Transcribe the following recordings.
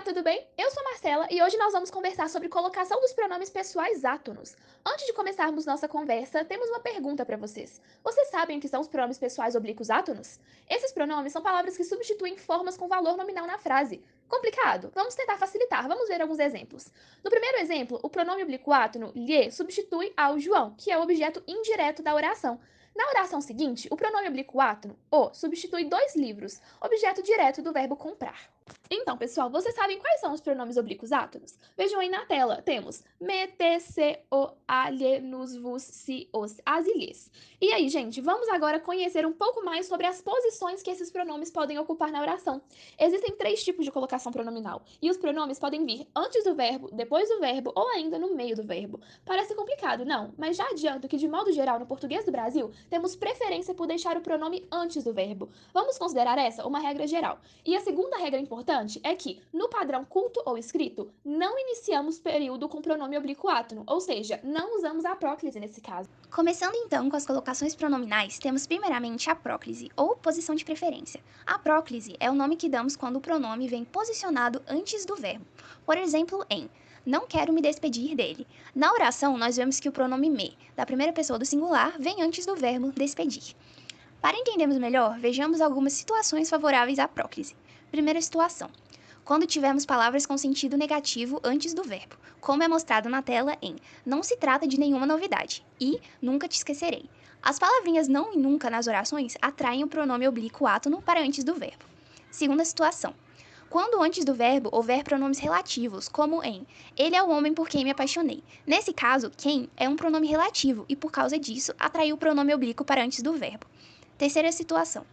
tudo bem? Eu sou Marcela e hoje nós vamos conversar sobre colocação dos pronomes pessoais átonos. Antes de começarmos nossa conversa, temos uma pergunta para vocês. Vocês sabem o que são os pronomes pessoais oblíquos átonos? Esses pronomes são palavras que substituem formas com valor nominal na frase. Complicado? Vamos tentar facilitar, vamos ver alguns exemplos. No primeiro exemplo, o pronome oblíquo átono, lhe, substitui ao João, que é o objeto indireto da oração. Na oração seguinte, o pronome oblíquo átono, o, substitui dois livros, objeto direto do verbo comprar. Então, pessoal, vocês sabem quais são os pronomes oblíquos átonos? Vejam aí na tela. Temos me, te, se, o, a, lhe, nos, vos, si, os, as e lhes. E aí, gente, vamos agora conhecer um pouco mais sobre as posições que esses pronomes podem ocupar na oração. Existem três tipos de colocação pronominal, e os pronomes podem vir antes do verbo, depois do verbo ou ainda no meio do verbo. Parece complicado, não, mas já adianto que, de modo geral, no português do Brasil, temos preferência por deixar o pronome antes do verbo. Vamos considerar essa uma regra geral. E a segunda regra importante é que, no padrão culto ou escrito, não iniciamos período com pronome oblíquo átono, ou seja, não usamos a próclise nesse caso. Começando então com as colocações pronominais, temos primeiramente a próclise, ou posição de preferência. A próclise é o nome que damos quando o pronome vem posicionado antes do verbo. Por exemplo, em não quero me despedir dele. Na oração, nós vemos que o pronome me, da primeira pessoa do singular, vem antes do verbo despedir. Para entendermos melhor, vejamos algumas situações favoráveis à próclise. Primeira situação: quando tivermos palavras com sentido negativo antes do verbo, como é mostrado na tela em não se trata de nenhuma novidade e nunca te esquecerei. As palavrinhas não e nunca nas orações atraem o pronome oblíquo átono para antes do verbo. Segunda situação: quando antes do verbo houver pronomes relativos, como em ele é o homem por quem me apaixonei. Nesse caso, quem é um pronome relativo e por causa disso atraiu o pronome oblíquo para antes do verbo. Terceira situação: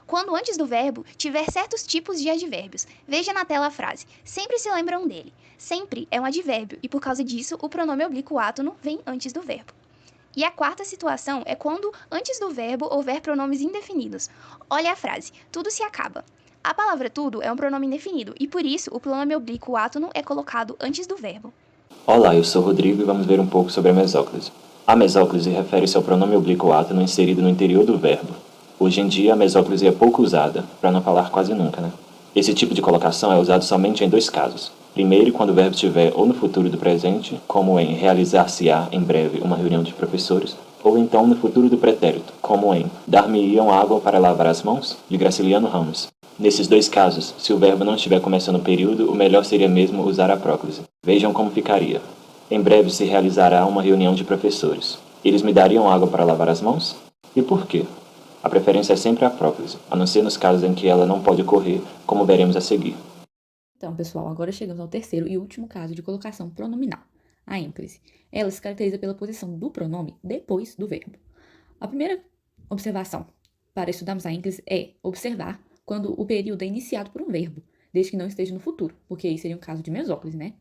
quando antes do verbo tiver certos tipos de advérbios. Veja na tela a frase: sempre se lembram dele. Sempre é um advérbio e por causa disso o pronome oblíquo átono vem antes do verbo. E a quarta situação é quando antes do verbo houver pronomes indefinidos. Olha a frase: tudo se acaba. A palavra tudo é um pronome indefinido e por isso o pronome oblíquo átono é colocado antes do verbo. Olá, eu sou Rodrigo e vamos ver um pouco sobre a mesóclise. A mesóclise refere-se ao pronome oblíquo átono inserido no interior do verbo. Hoje em dia, a mesóclise é pouco usada, para não falar quase nunca, né? Esse tipo de colocação é usado somente em dois casos. Primeiro, quando o verbo estiver ou no futuro do presente, como em realizar-se-á em breve uma reunião de professores, ou então no futuro do pretérito, como em dar-me-iam água para lavar as mãos, de Graciliano Ramos. Nesses dois casos, se o verbo não estiver começando o período, o melhor seria mesmo usar a próclise. Vejam como ficaria. Em breve se realizará uma reunião de professores. Eles me dariam água para lavar as mãos? E por quê? A preferência é sempre a próclise, a não ser nos casos em que ela não pode ocorrer, como veremos a seguir. Então, pessoal, agora chegamos ao terceiro e último caso de colocação pronominal, a ênclise. Ela se caracteriza pela posição do pronome depois do verbo. A primeira observação para estudarmos a ênclise é observar quando o período é iniciado por um verbo, desde que não esteja no futuro, porque aí seria um caso de mesóclise, né?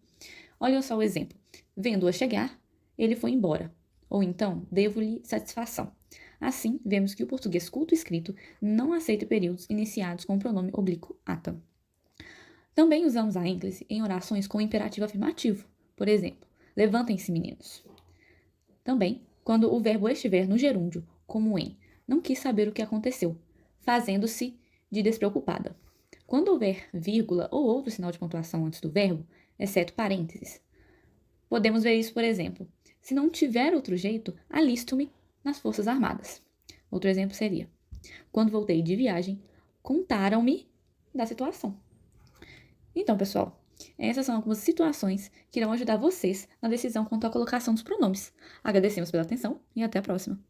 Olha só o exemplo. Vendo-a chegar, ele foi embora. Ou então, devo-lhe satisfação. Assim, vemos que o português culto escrito não aceita períodos iniciados com o pronome oblíquo átono. Também usamos a ênclise em orações com imperativo afirmativo. Por exemplo, levantem-se, meninos. Também, quando o verbo estiver no gerúndio, como em não quis saber o que aconteceu, fazendo-se de despreocupada. Quando houver vírgula ou outro sinal de pontuação antes do verbo, exceto parênteses. Podemos ver isso, por exemplo, se não tiver outro jeito, alisto-me nas Forças Armadas. Outro exemplo seria: quando voltei de viagem, contaram-me da situação. Então, pessoal, essas são algumas situações que irão ajudar vocês na decisão quanto à colocação dos pronomes. Agradecemos pela atenção e até a próxima.